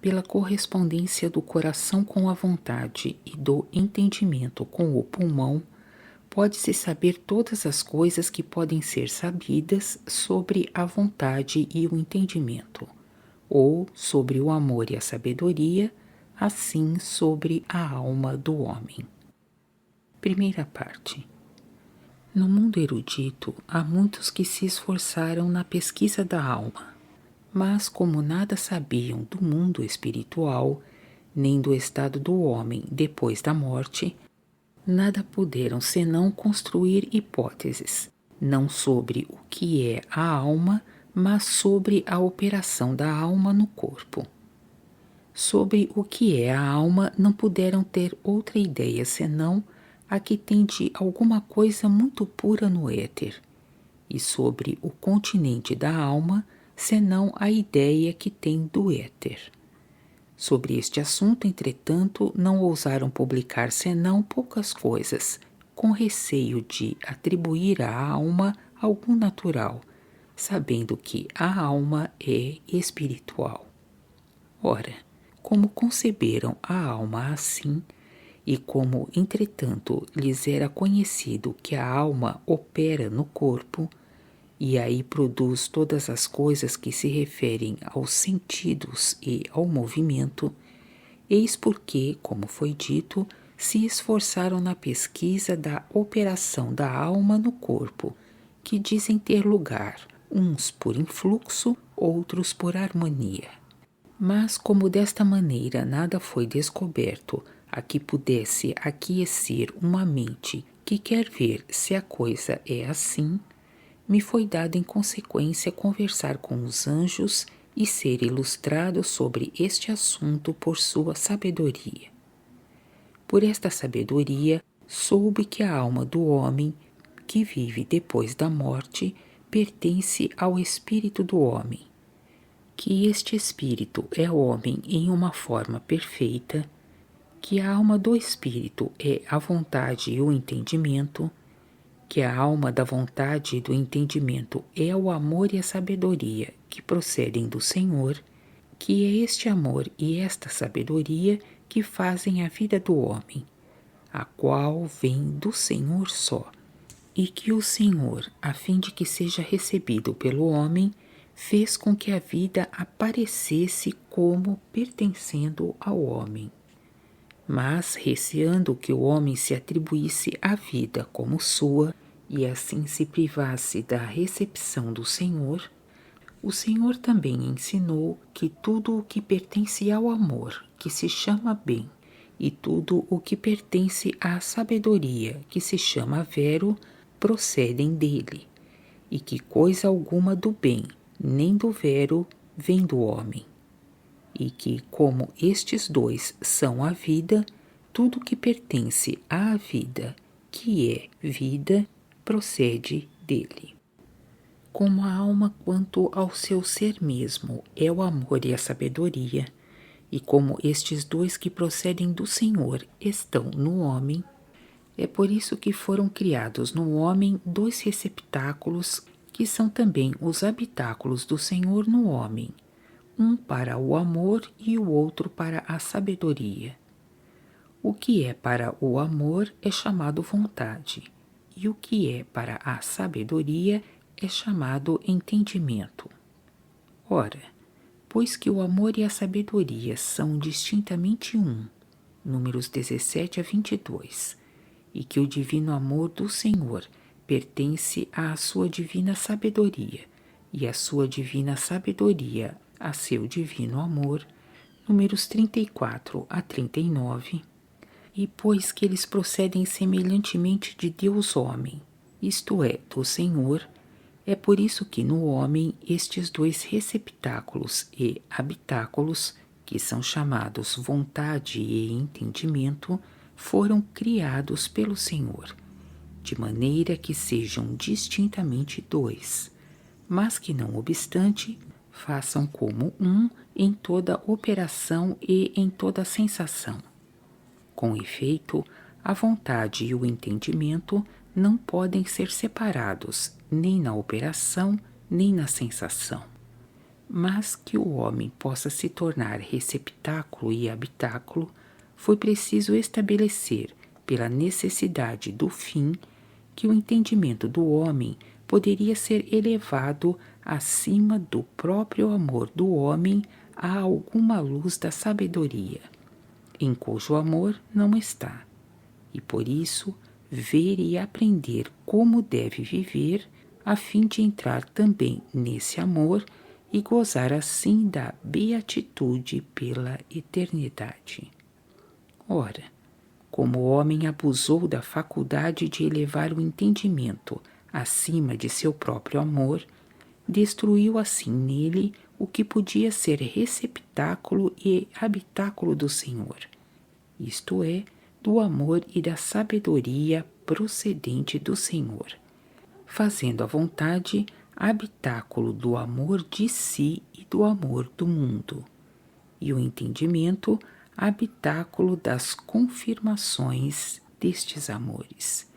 Pela correspondência do coração com a vontade e do entendimento com o pulmão, pode-se saber todas as coisas que podem ser sabidas sobre a vontade e o entendimento, ou sobre o amor e a sabedoria, assim sobre a alma do homem. Primeira parte. No mundo erudito, há muitos que se esforçaram na pesquisa da alma, mas como nada sabiam do mundo espiritual, nem do estado do homem depois da morte, nada puderam senão construir hipóteses, não sobre o que é a alma, mas sobre a operação da alma no corpo. Sobre o que é a alma não puderam ter outra ideia senão a que tem de alguma coisa muito pura no éter, e sobre o continente da alma, senão a ideia que tem do éter. Sobre este assunto, entretanto, não ousaram publicar senão poucas coisas, com receio de atribuir à alma algum natural, sabendo que a alma é espiritual. Ora, como conceberam a alma assim, e como, entretanto, lhes era conhecido que a alma opera no corpo, e aí produz todas as coisas que se referem aos sentidos e ao movimento, eis porque, como foi dito, se esforçaram na pesquisa da operação da alma no corpo, que dizem ter lugar, uns por influxo, outros por harmonia. Mas como desta maneira nada foi descoberto a que pudesse aquecer uma mente que quer ver se a coisa é assim, me foi dado em consequência conversar com os anjos e ser ilustrado sobre este assunto por sua sabedoria. Por esta sabedoria, soube que a alma do homem, que vive depois da morte, pertence ao espírito do homem, que este espírito é homem em uma forma perfeita, que a alma do espírito é a vontade e o entendimento, que a alma da vontade e do entendimento é o amor e a sabedoria que procedem do Senhor, que é este amor e esta sabedoria que fazem a vida do homem, a qual vem do Senhor só, e que o Senhor, a fim de que seja recebido pelo homem, fez com que a vida aparecesse como pertencendo ao homem. Mas, receando que o homem se atribuísse a vida como sua e assim se privasse da recepção do Senhor, o Senhor também ensinou que tudo o que pertence ao amor, que se chama bem, e tudo o que pertence à sabedoria, que se chama vero, procedem dele, e que coisa alguma do bem, nem do vero, vem do homem, e que, como estes dois são a vida, tudo que pertence à vida, que é vida, procede dele. Como a alma, quanto ao seu ser mesmo, é o amor e a sabedoria, e como estes dois que procedem do Senhor estão no homem, é por isso que foram criados no homem dois receptáculos que são também os habitáculos do Senhor no homem, um para o amor e o outro para a sabedoria. O que é para o amor é chamado vontade, e o que é para a sabedoria é chamado entendimento. Ora, pois que o amor e a sabedoria são distintamente um, Números 17 a 22, e que o divino amor do Senhor pertence à sua divina sabedoria, e a sua divina sabedoria a seu divino amor, Números 34 a 39, e pois que eles procedem semelhantemente de Deus homem, isto é, do Senhor, é por isso que no homem estes dois receptáculos e habitáculos, que são chamados vontade e entendimento, foram criados pelo Senhor, de maneira que sejam distintamente dois, mas que não obstante façam como um em toda operação e em toda sensação. Com efeito, a vontade e o entendimento não podem ser separados nem na operação nem na sensação. Mas que o homem possa se tornar receptáculo e habitáculo, foi preciso estabelecer, pela necessidade do fim, que o entendimento do homem poderia ser elevado acima do próprio amor do homem a alguma luz da sabedoria, em cujo amor não está, e por isso ver e aprender como deve viver, a fim de entrar também nesse amor e gozar assim da beatitude pela eternidade. Ora, como o homem abusou da faculdade de elevar o entendimento acima de seu próprio amor, destruiu assim nele o que podia ser receptáculo e habitáculo do Senhor, isto é, do amor e da sabedoria procedente do Senhor, fazendo a vontade habitáculo do amor de si e do amor do mundo, e o entendimento habitáculo das confirmações destes amores.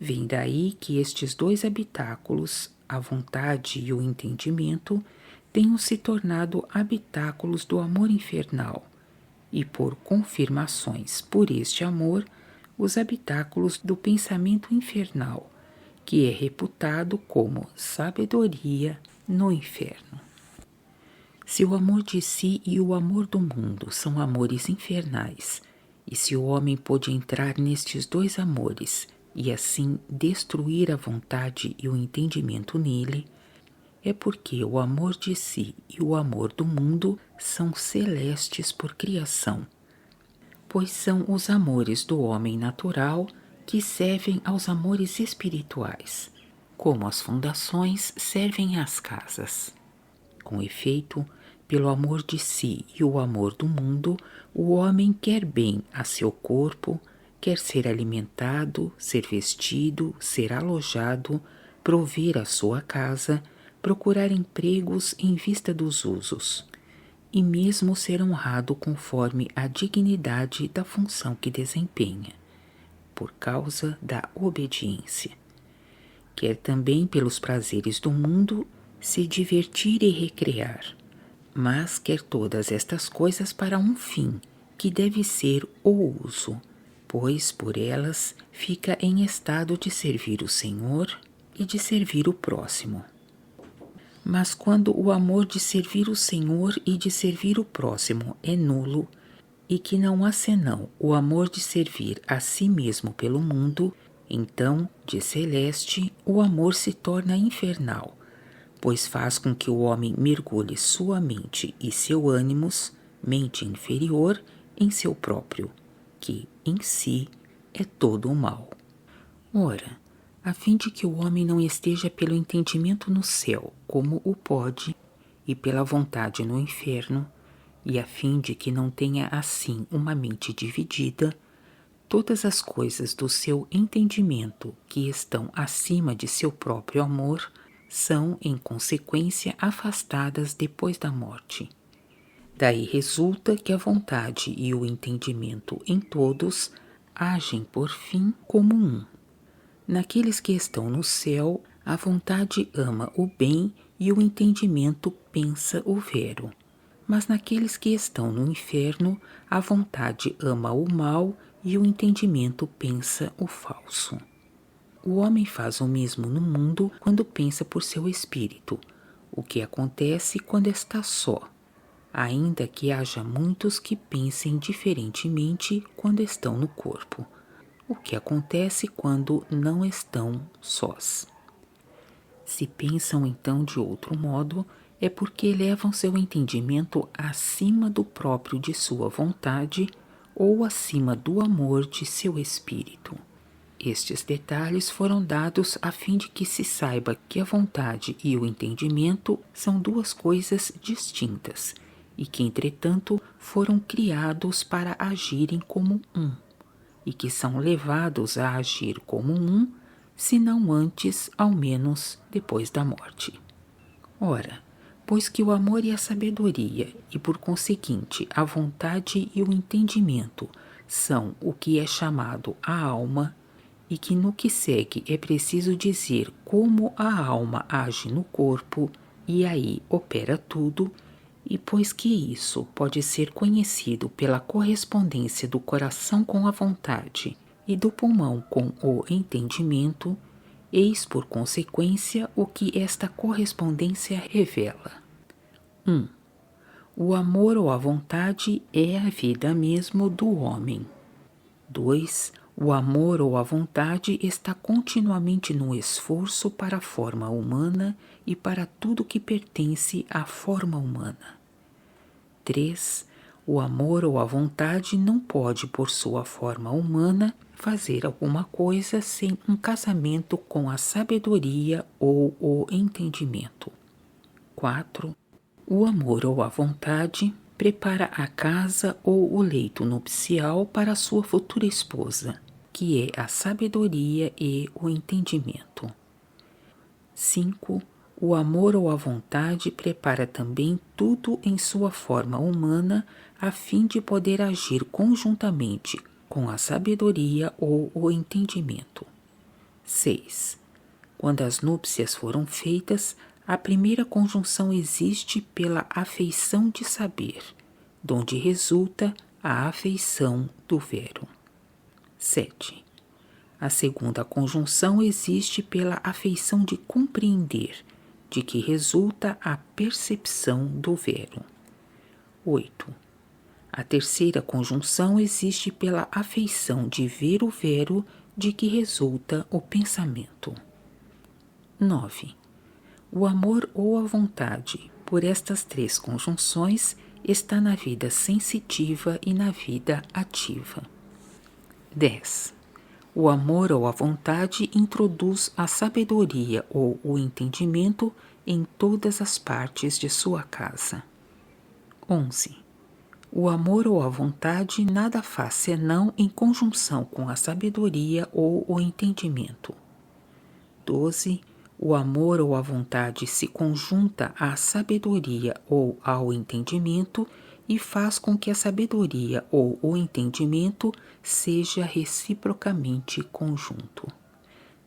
Vem daí que estes dois habitáculos, a vontade e o entendimento, tenham se tornado habitáculos do amor infernal, e por confirmações por este amor, os habitáculos do pensamento infernal, que é reputado como sabedoria no inferno. Se o amor de si e o amor do mundo são amores infernais, e se o homem pôde entrar nestes dois amores e assim destruir a vontade e o entendimento nele, é porque o amor de si e o amor do mundo são celestes por criação, pois são os amores do homem natural que servem aos amores espirituais, como as fundações servem às casas. Com efeito, pelo amor de si e o amor do mundo, o homem quer bem a seu corpo, quer ser alimentado, ser vestido, ser alojado, prover a sua casa, procurar empregos em vista dos usos, e mesmo ser honrado conforme a dignidade da função que desempenha, por causa da obediência. Quer também pelos prazeres do mundo se divertir e recrear, mas quer todas estas coisas para um fim, que deve ser o uso, pois por elas fica em estado de servir o Senhor e de servir o próximo. Mas quando o amor de servir o Senhor e de servir o próximo é nulo, e que não há senão o amor de servir a si mesmo pelo mundo, então, de celeste, o amor se torna infernal, pois faz com que o homem mergulhe sua mente e seu ânimos, mente inferior, em seu próprio, que, em si, é todo o mal. Ora, a fim de que o homem não esteja pelo entendimento no céu, como o pode, e pela vontade no inferno, e a fim de que não tenha assim uma mente dividida, todas as coisas do seu entendimento que estão acima de seu próprio amor são, em consequência, afastadas depois da morte. Daí resulta que a vontade e o entendimento em todos agem por fim como um. Naqueles que estão no céu, a vontade ama o bem e o entendimento pensa o vero. Mas naqueles que estão no inferno, a vontade ama o mal e o entendimento pensa o falso. O homem faz o mesmo no mundo quando pensa por seu espírito, o que acontece quando está só, ainda que haja muitos que pensem diferentemente quando estão no corpo, o que acontece quando não estão sós. Se pensam então de outro modo, é porque elevam seu entendimento acima do próprio de sua vontade ou acima do amor de seu espírito. Estes detalhes foram dados a fim de que se saiba que a vontade e o entendimento são duas coisas distintas e que, entretanto, foram criados para agirem como um, e que são levados a agir como um, se não antes, ao menos depois da morte. Ora, pois que o amor e a sabedoria, e por conseguinte a vontade e o entendimento, são o que é chamado a alma, e que no que segue é preciso dizer como a alma age no corpo, e aí opera tudo, e pois que isso pode ser conhecido pela correspondência do coração com a vontade e do pulmão com o entendimento, eis por consequência o que esta correspondência revela. 1. O amor ou a vontade é a vida mesmo do homem. 2. O amor ou a vontade está continuamente no esforço para a forma humana e para tudo que pertence à forma humana. 3. O amor ou a vontade não pode, por sua forma humana, fazer alguma coisa sem um casamento com a sabedoria ou o entendimento. 4. O amor ou a vontade prepara a casa ou o leito nupcial para sua futura esposa, que é a sabedoria e o entendimento. 5. O amor ou a vontade prepara também tudo em sua forma humana a fim de poder agir conjuntamente com a sabedoria ou o entendimento. 6. Quando as núpcias foram feitas, a primeira conjunção existe pela afeição de saber, donde resulta a afeição do vero. 7. A segunda conjunção existe pela afeição de compreender, de que resulta a percepção do vero. 8. A terceira conjunção existe pela afeição de ver o vero, de que resulta o pensamento. 9. O amor ou a vontade, por estas três conjunções, está na vida sensitiva e na vida ativa. 10. O amor ou a vontade introduz a sabedoria ou o entendimento em todas as partes de sua casa. 11. O amor ou a vontade nada faz senão em conjunção com a sabedoria ou o entendimento. 12. O amor ou a vontade se conjunta à sabedoria ou ao entendimento e faz com que a sabedoria ou o entendimento seja reciprocamente conjunto.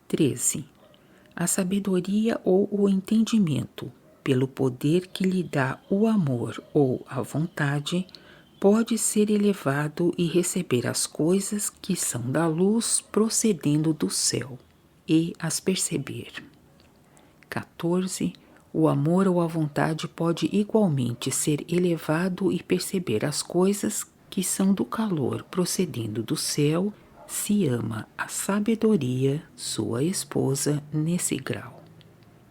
13. A sabedoria ou o entendimento, pelo poder que lhe dá o amor ou a vontade, pode ser elevado e receber as coisas que são da luz procedendo do céu, e as perceber. 14. O amor ou a vontade pode igualmente ser elevado e perceber as coisas que são do calor procedendo do céu, se ama a sabedoria, sua esposa, nesse grau.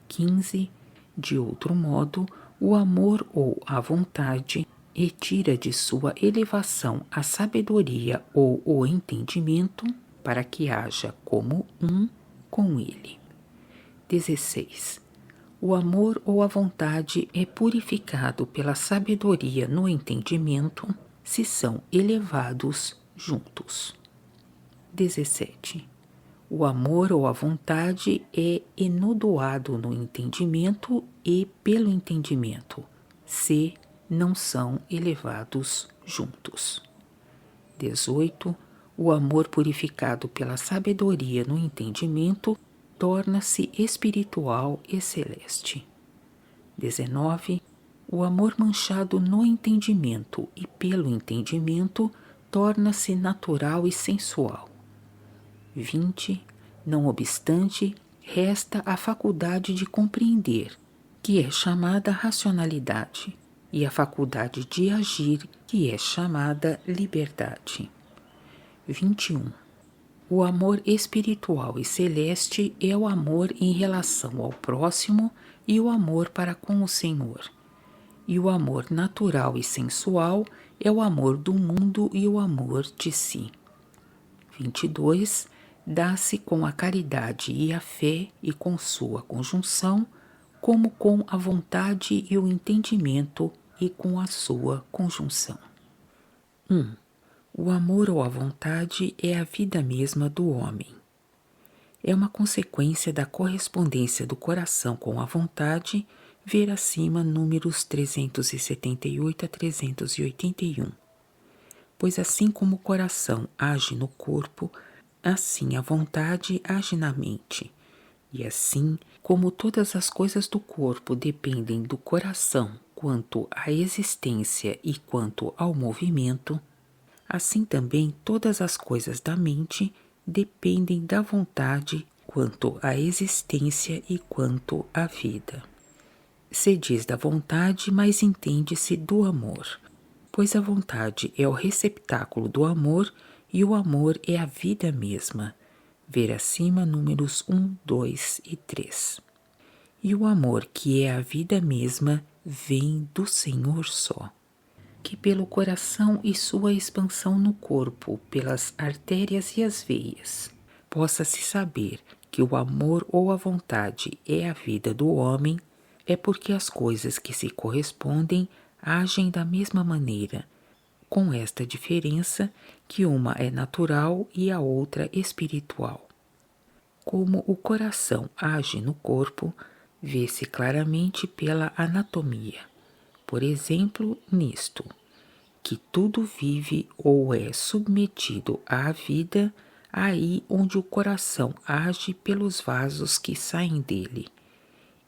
15. De outro modo, o amor ou a vontade retira de sua elevação a sabedoria ou o entendimento para que haja como um com ele. 16. O amor ou a vontade é purificado pela sabedoria no entendimento se são elevados juntos. 17. O amor ou a vontade é enodoado no entendimento e pelo entendimento, se não são elevados juntos. 18. O amor purificado pela sabedoria no entendimento torna-se espiritual e celeste. 19. O amor manchado no entendimento e pelo entendimento torna-se natural e sensual. 20. Não obstante, resta a faculdade de compreender, que é chamada racionalidade, e a faculdade de agir, que é chamada liberdade. 21. O amor espiritual e celeste é o amor em relação ao próximo e o amor para com o Senhor. E o amor natural e sensual é o amor do mundo e o amor de si. 22. Dá-se com a caridade e a fé e com sua conjunção, como com a vontade e o entendimento e com a sua conjunção. 1. O amor ou a vontade é a vida mesma do homem. É uma consequência da correspondência do coração com a vontade, ver acima números 378 a 381. Pois assim como o coração age no corpo, assim a vontade age na mente, E assim, como todas as coisas do corpo dependem do coração quanto à existência e quanto ao movimento, assim também todas as coisas da mente dependem da vontade quanto à existência e quanto à vida. Se diz da vontade, mas entende-se do amor, pois a vontade é o receptáculo do amor e o amor é a vida mesma. Ver acima números 1, 2 e 3. E o amor, que é a vida mesma, vem do Senhor só. Que pelo coração e sua expansão no corpo, pelas artérias e as veias, possa-se saber que o amor ou a vontade é a vida do homem, é porque as coisas que se correspondem agem da mesma maneira, com esta diferença que uma é natural e a outra espiritual. Como o coração age no corpo, vê-se claramente pela anatomia. Por exemplo, nisto, que tudo vive ou é submetido à vida aí onde o coração age pelos vasos que saem dele,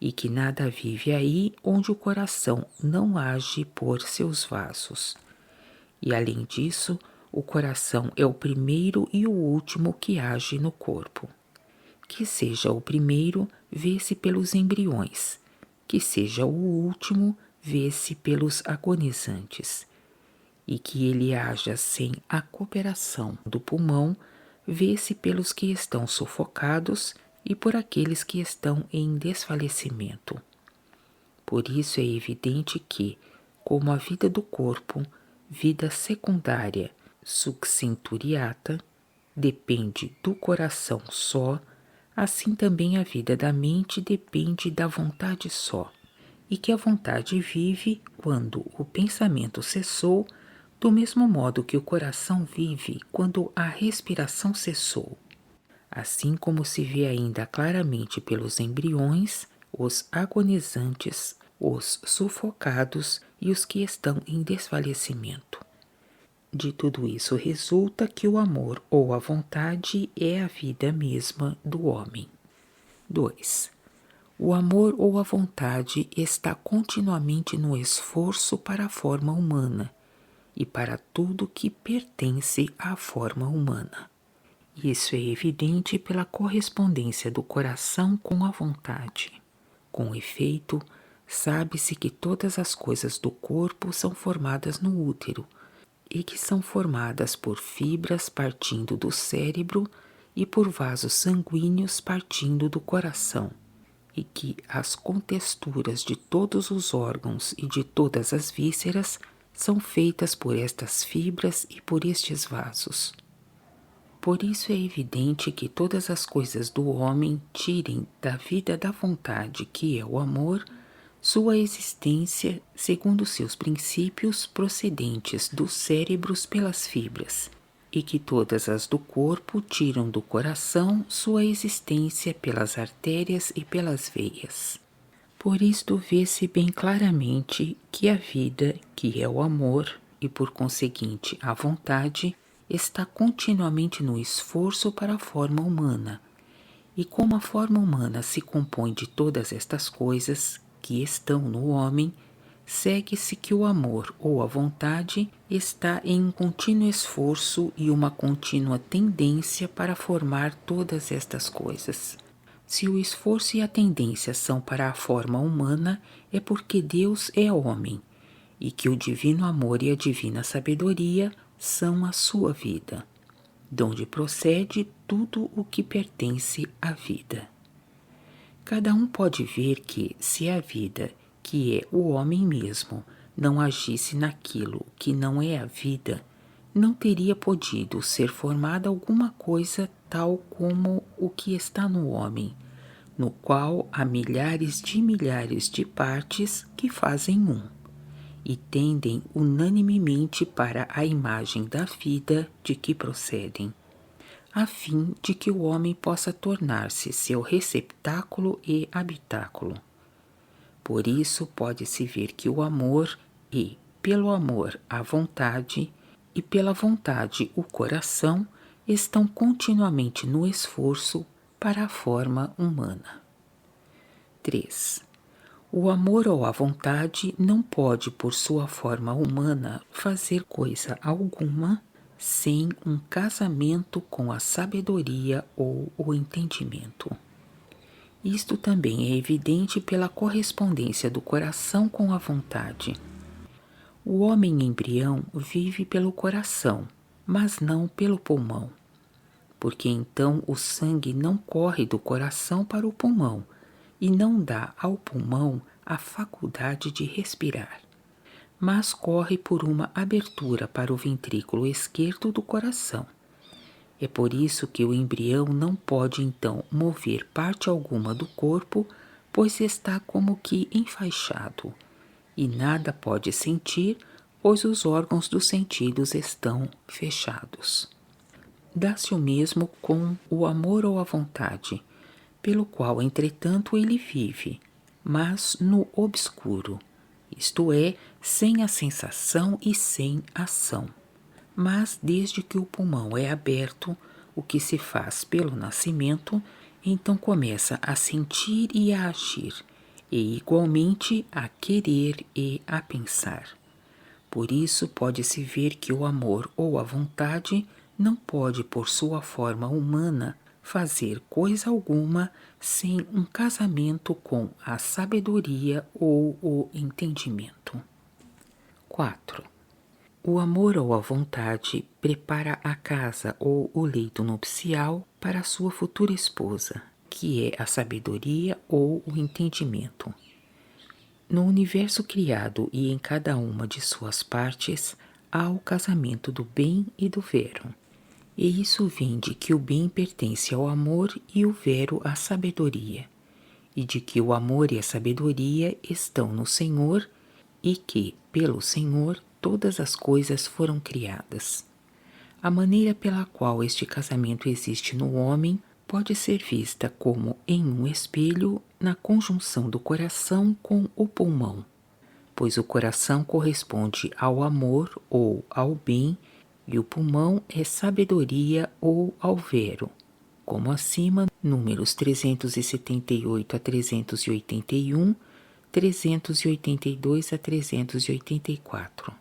e que nada vive aí onde o coração não age por seus vasos. E além disso, o coração é o primeiro e o último que age no corpo. Que seja o primeiro, vê-se pelos embriões, que seja o último, vê-se pelos agonizantes, e que ele haja sem a cooperação do pulmão, vê-se pelos que estão sufocados e por aqueles que estão em desfalecimento. Por isso é evidente que, como a vida do corpo, vida secundária, succenturiata, depende do coração só, assim também a vida da mente depende da vontade só, e que a vontade vive quando o pensamento cessou, do mesmo modo que o coração vive quando a respiração cessou. Assim como se vê ainda claramente pelos embriões, os agonizantes, os sufocados e os que estão em desfalecimento. De tudo isso resulta que o amor ou a vontade é a vida mesma do homem. 2. O amor ou a vontade está continuamente no esforço para a forma humana e para tudo que pertence à forma humana. Isso é evidente pela correspondência do coração com a vontade. Com efeito, sabe-se que todas as coisas do corpo são formadas no útero, e que são formadas por fibras partindo do cérebro e por vasos sanguíneos partindo do coração, e que as contexturas de todos os órgãos e de todas as vísceras são feitas por estas fibras e por estes vasos. Por isso é evidente que todas as coisas do homem tirem da vida da vontade, que é o amor, sua existência segundo seus princípios procedentes dos cérebros pelas fibras, e que todas as do corpo tiram do coração sua existência pelas artérias e pelas veias. Por isto vê-se bem claramente que a vida, que é o amor, e por conseguinte a vontade, está continuamente no esforço para a forma humana. E como a forma humana se compõe de todas estas coisas que estão no homem, segue-se que o amor ou a vontade está em um contínuo esforço e uma contínua tendência para formar todas estas coisas. Se o esforço e a tendência são para a forma humana, é porque Deus é homem, e que o divino amor e a divina sabedoria são a sua vida, donde procede tudo o que pertence à vida. Cada um pode ver que, se a vida, que é o homem mesmo, não agisse naquilo que não é a vida, não teria podido ser formada alguma coisa tal como o que está no homem, no qual há milhares de partes que fazem um, e tendem unanimemente para a imagem da vida de que procedem, a fim de que o homem possa tornar-se seu receptáculo e habitáculo. Por isso pode-se ver que o amor e, pelo amor, a vontade, e pela vontade o coração, estão continuamente no esforço para a forma humana. 3. O amor ou a vontade não pode, por sua forma humana, fazer coisa alguma sem um casamento com a sabedoria ou o entendimento. Isto também é evidente pela correspondência do coração com a vontade. O homem embrião vive pelo coração, mas não pelo pulmão, porque então o sangue não corre do coração para o pulmão e não dá ao pulmão a faculdade de respirar, mas corre por uma abertura para o ventrículo esquerdo do coração. É por isso que o embrião não pode então mover parte alguma do corpo, pois está como que enfaixado, e nada pode sentir, pois os órgãos dos sentidos estão fechados. Dá-se o mesmo com o amor ou a vontade, pelo qual, entretanto, ele vive, mas no obscuro, isto é, sem a sensação e sem ação. Mas desde que o pulmão é aberto, o que se faz pelo nascimento, então começa a sentir e a agir, e igualmente a querer e a pensar. Por isso pode-se ver que o amor ou a vontade não pode, por sua forma humana, fazer coisa alguma sem um casamento com a sabedoria ou o entendimento. 4. O amor ou a vontade prepara a casa ou o leito nupcial para a sua futura esposa, que é a sabedoria ou o entendimento. No universo criado e em cada uma de suas partes, há o casamento do bem e do vero. E isso vem de que o bem pertence ao amor e o vero à sabedoria, e de que o amor e a sabedoria estão no Senhor e que, pelo Senhor, todas as coisas foram criadas. A maneira pela qual este casamento existe no homem pode ser vista como em um espelho na conjunção do coração com o pulmão, pois o coração corresponde ao amor ou ao bem e o pulmão é sabedoria ou ao vero, como acima, números 378 a 381, 382 a 384.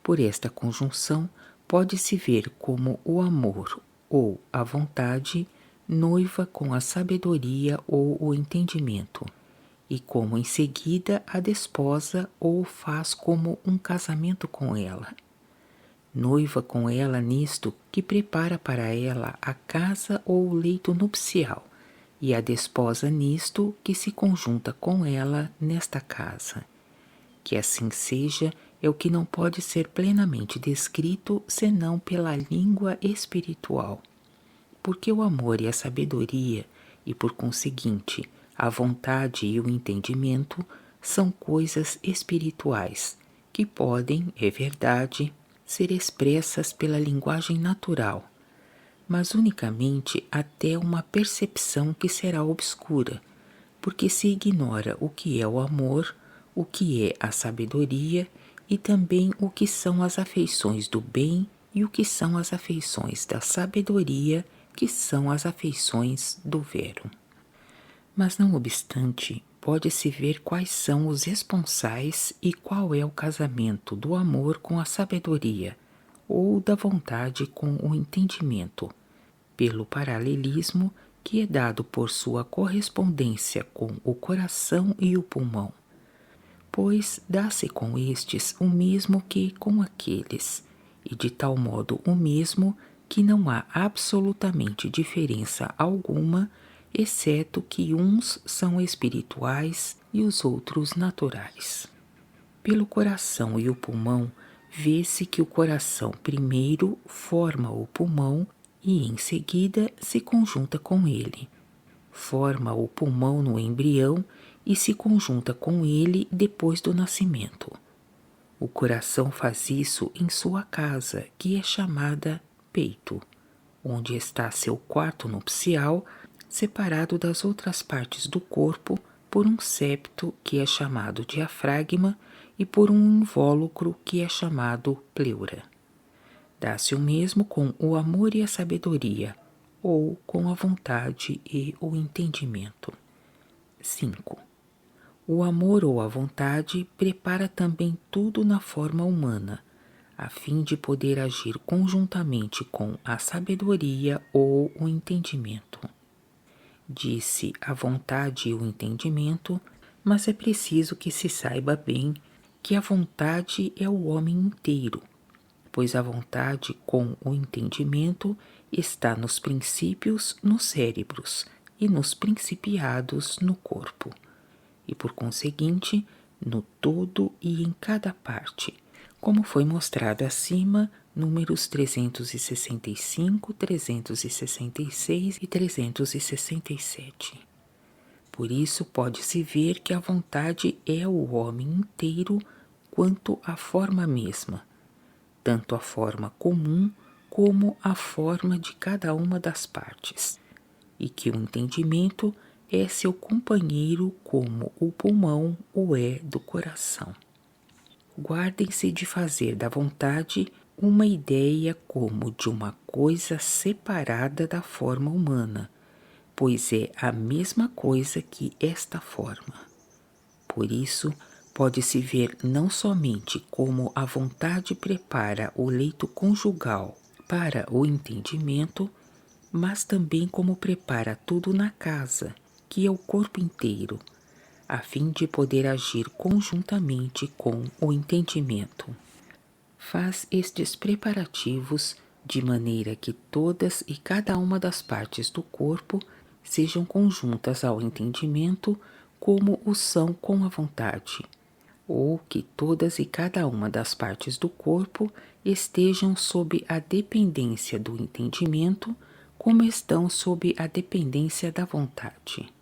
Por esta conjunção, pode-se ver como o amor ou a vontade noiva com a sabedoria ou o entendimento, e como em seguida a desposa ou faz como um casamento com ela. Noiva com ela nisto que prepara para ela a casa ou o leito nupcial, e a desposa nisto que se conjunta com ela nesta casa. Que assim seja é o que não pode ser plenamente descrito senão pela língua espiritual. Porque o amor e a sabedoria, e por conseguinte, a vontade e o entendimento, são coisas espirituais, que podem, é verdade, ser expressas pela linguagem natural, mas unicamente até uma percepção que será obscura, porque se ignora o que é o amor, o que é a sabedoria e também o que são as afeições do bem e o que são as afeições da sabedoria, que são as afeições do vero. Mas não obstante, pode-se ver quais são os esponsais e qual é o casamento do amor com a sabedoria, ou da vontade com o entendimento, pelo paralelismo que é dado por sua correspondência com o coração e o pulmão. Pois dá-se com estes o mesmo que com aqueles, e de tal modo o mesmo que não há absolutamente diferença alguma, exceto que uns são espirituais e os outros naturais. Pelo coração e o pulmão, vê-se que o coração primeiro forma o pulmão e em seguida se conjunta com ele. Forma o pulmão no embrião e se conjunta com ele depois do nascimento. O coração faz isso em sua casa, que é chamada peito, onde está seu quarto nupcial, separado das outras partes do corpo por um septo, que é chamado diafragma, e por um invólucro, que é chamado pleura. Dá-se o mesmo com o amor e a sabedoria, ou com a vontade e o entendimento. 5. O amor ou a vontade prepara também tudo na forma humana, a fim de poder agir conjuntamente com a sabedoria ou o entendimento. Disse a vontade e o entendimento, mas é preciso que se saiba bem que a vontade é o homem inteiro, pois a vontade com o entendimento está nos princípios nos cérebros e nos principiados no corpo, e por conseguinte no todo e em cada parte, como foi mostrado acima, números 365, 366 e 367. Por isso pode-se ver que a vontade é o homem inteiro quanto a forma mesma, tanto a forma comum como a forma de cada uma das partes, e que o entendimento é seu companheiro como o pulmão o é do coração. Guardem-se de fazer da vontade uma ideia como de uma coisa separada da forma humana, pois é a mesma coisa que esta forma. Por isso, pode-se ver não somente como a vontade prepara o leito conjugal para o entendimento, mas também como prepara tudo na casa, que é o corpo inteiro, a fim de poder agir conjuntamente com o entendimento. Faz estes preparativos de maneira que todas e cada uma das partes do corpo sejam conjuntas ao entendimento como o são com a vontade, ou que todas e cada uma das partes do corpo estejam sob a dependência do entendimento como estão sob a dependência da vontade.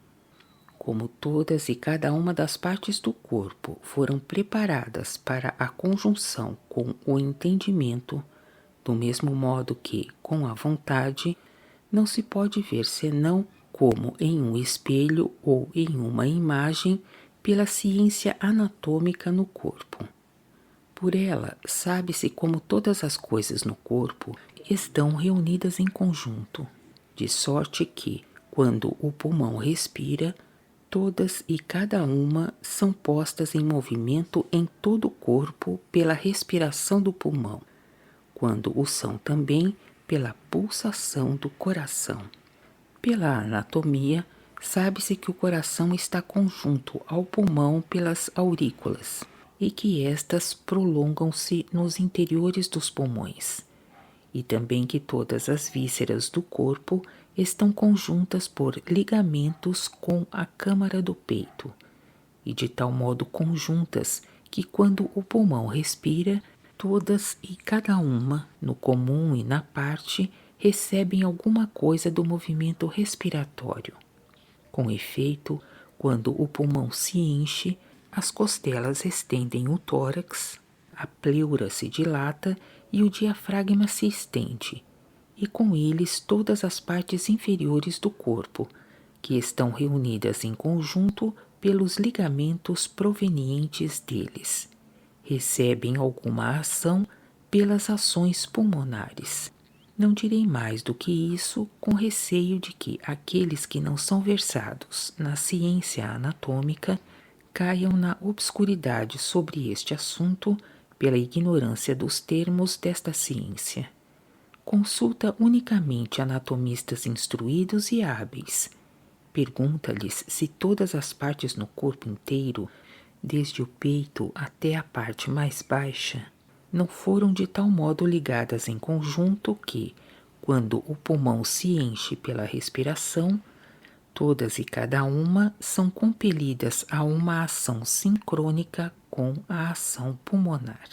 Como todas e cada uma das partes do corpo foram preparadas para a conjunção com o entendimento, do mesmo modo que, com a vontade, não se pode ver senão como em um espelho ou em uma imagem pela ciência anatômica no corpo. Por ela, sabe-se como todas as coisas no corpo estão reunidas em conjunto, de sorte que, quando o pulmão respira, todas e cada uma são postas em movimento em todo o corpo pela respiração do pulmão, quando o são também pela pulsação do coração. Pela anatomia, sabe-se que o coração está conjunto ao pulmão pelas aurículas e que estas prolongam-se nos interiores dos pulmões, e também que todas as vísceras do corpo estão conjuntas por ligamentos com a câmara do peito, e de tal modo conjuntas que quando o pulmão respira, todas e cada uma, no comum e na parte, recebem alguma coisa do movimento respiratório. Com efeito, quando o pulmão se enche, as costelas estendem o tórax, a pleura se dilata e o diafragma se estende, e com eles todas as partes inferiores do corpo, que estão reunidas em conjunto pelos ligamentos provenientes deles, recebem alguma ação pelas ações pulmonares. Não direi mais do que isso, com receio de que aqueles que não são versados na ciência anatômica caiam na obscuridade sobre este assunto pela ignorância dos termos desta ciência. Consulta unicamente anatomistas instruídos e hábeis. Pergunta-lhes se todas as partes no corpo inteiro, desde o peito até a parte mais baixa, não foram de tal modo ligadas em conjunto que, quando o pulmão se enche pela respiração, todas e cada uma são compelidas a uma ação sincrônica com a ação pulmonar.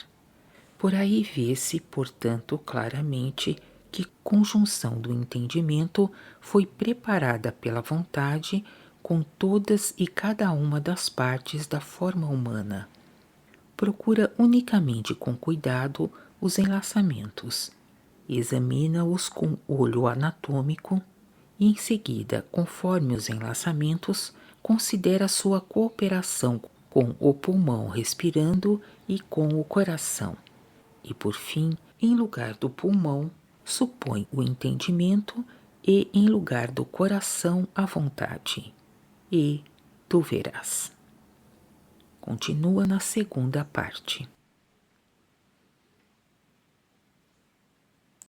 Por aí vê-se, portanto, claramente que conjunção do entendimento foi preparada pela vontade com todas e cada uma das partes da forma humana. Procura unicamente com cuidado os enlaçamentos, examina-os com olho anatômico e, em seguida, conforme os enlaçamentos, considera sua cooperação com o pulmão respirando e com o coração. E, por fim, em lugar do pulmão, supõe o entendimento e em lugar do coração a vontade, e tu verás. Continua na segunda parte.